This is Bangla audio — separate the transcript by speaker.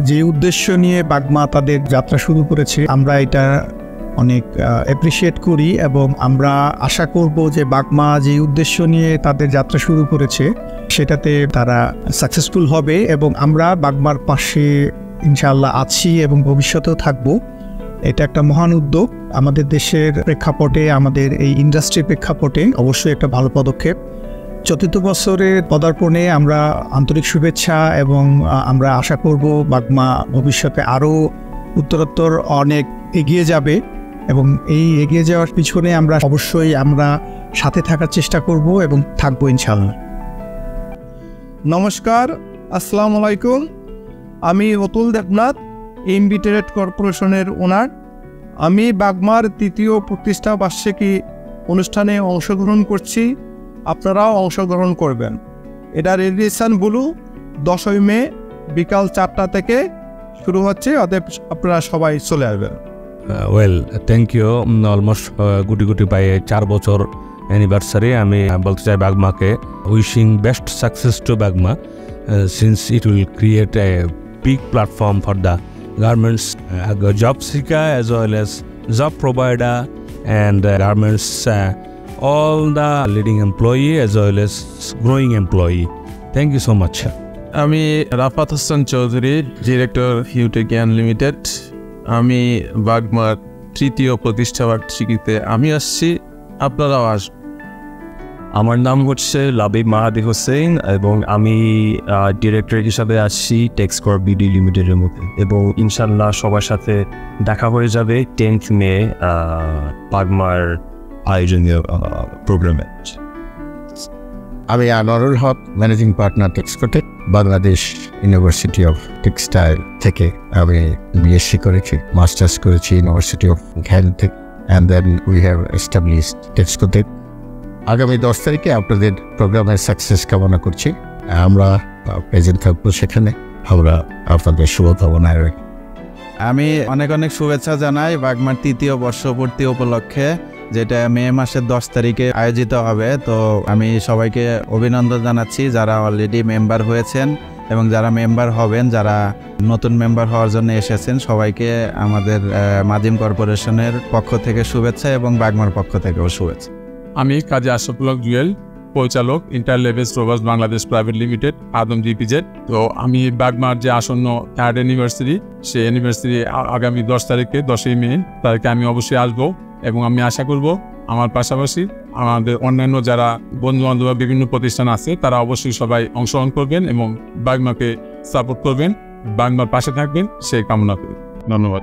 Speaker 1: যে উদ্দেশ্য নিয়ে বাগমা তাদের যাত্রা শুরু করেছে আমরা এটা অনেক অ্যাপ্রিশিয়েট করি এবং আমরা আশা করব যে বাগমা যে উদ্দেশ্য নিয়ে তাদের যাত্রা শুরু করেছে সেটাতে তারা সাকসেসফুল হবে এবং আমরা বাগমার পাশে ইনশাআল্লাহ আছি এবং ভবিষ্যতেও থাকব। এটা একটা মহান উদ্যোগ আমাদের দেশের প্রেক্ষাপটে, আমাদের এই ইন্ডাস্ট্রির প্রেক্ষাপটে অবশ্যই একটা ভালো পদক্ষেপ। চতুর্থ বছরের পদার্পণে আমরা আন্তরিক শুভেচ্ছা এবং আমরা আশা করব বাগমা ভবিষ্যতে আরও উত্তরোত্তর অনেক এগিয়ে যাবে এবং এই এগিয়ে যাওয়ার পিছনে আমরা অবশ্যই সাথে থাকার চেষ্টা করব এবং থাকবো ইনশাআল্লাহ।
Speaker 2: নমস্কার, আসসালামু আলাইকুম। আমি অতুল দেবনাথ, এমবি ট্রেড কর্পোরেশনের ওনার। আমি বাগমার তৃতীয় প্রতিষ্ঠা বার্ষিকী অনুষ্ঠানে অংশগ্রহণ করছি, আপনারাও অংশগ্রহণ করবেন। এটা রেডিয়েশন ব্লু 10ই মে বিকাল 4টা থেকে শুরু হচ্ছে, অতএব আপনারা সবাই চলে আসবেন।
Speaker 3: Thank you. অলমোস্ট গুটি বাই 4 বছর অ্যানিভার্সারি। আমি বলতে চাই বাগমাকে wishing best success to Bagma since it will create a big platform for the garments job seeker as well as job provider and garments all the leading employee as well as growing employee. Thank you so much.
Speaker 4: আমি রাফাত হোসেন চৌধুরী, ডিরেক্টর হিউটেকিয়ান লিমিটেড। আমি বাগমার তৃতীয় প্রতিষ্ঠা বার্ষিকীতে আমি আসছি, আপনারাও আসবেন।
Speaker 5: আমার নাম হচ্ছে লাবিব মাহাদি হোসেন এবং আমি ডিরেক্টর হিসাবে আসছি টেক্সকর বিডি লিমিটেডের মধ্যে, এবং ইনশাল্লাহ সবার সাথে দেখা হয়ে যাবে 10th মে বাগমার আয়োজনীয় প্রোগ্রামে।
Speaker 6: আমি Anwarul Haque, managing partner Texcotech, Bangladesh university of textile থেকে আমি বিএসসি করেছি, মাস্টার্স করেছি ইউনিভার্সিটি অফ হেলথ থেকে, and then we have established Texcotech. আগামী 10 তারিখে আপনাদের প্রোগ্রামের সাকসেস কামনা করছি। আমরা প্রেজেন্ট থাকবো সেখানে। আমরা আপনাদের শুভকামনায় রাখি।
Speaker 7: আমি অনেক শুভেচ্ছা জানাই বাগমার তৃতীয় বর্ষপূর্তি উপলক্ষে, যেটা মে মাসের 10 তারিখে আয়োজিত হবে। তো আমি সবাইকে অভিনন্দন জানাচ্ছি যারা অলরেডি মেম্বার হয়েছেন এবং যারা মেম্বার হবেন, যারা নতুন মেম্বার হওয়ার জন্য এসেছেন, সবাইকে আমাদের মাজিম কর্পোরেশনের পক্ষ থেকে শুভেচ্ছা এবং বাগমার পক্ষ থেকেও শুভেচ্ছা।
Speaker 8: আমি কাজী আশরাফুল হক জুয়েল, পরিচালক inter levels rovers Bangladesh private limited, আদম জিপিজেড। তো আমি বাগমার যে আসন্ন 3rd অ্যানিভার্সারি, সেই অ্যানিভার্সারি আগামী 10 তারিখে 10ই মে তারিখে আমি অবশ্যই আসবো এবং আমি আশা করব আমার পাশাপাশি আমাদের অন্যান্য যারা বন্ধু বান্ধব বিভিন্ন প্রতিষ্ঠান আছে তারা অবশ্যই সবাই অংশগ্রহণ করবেন এবং বাগমাকে সাপোর্ট করবেন, বাগমার পাশে থাকবেন, সেই কামনা করি। ধন্যবাদ।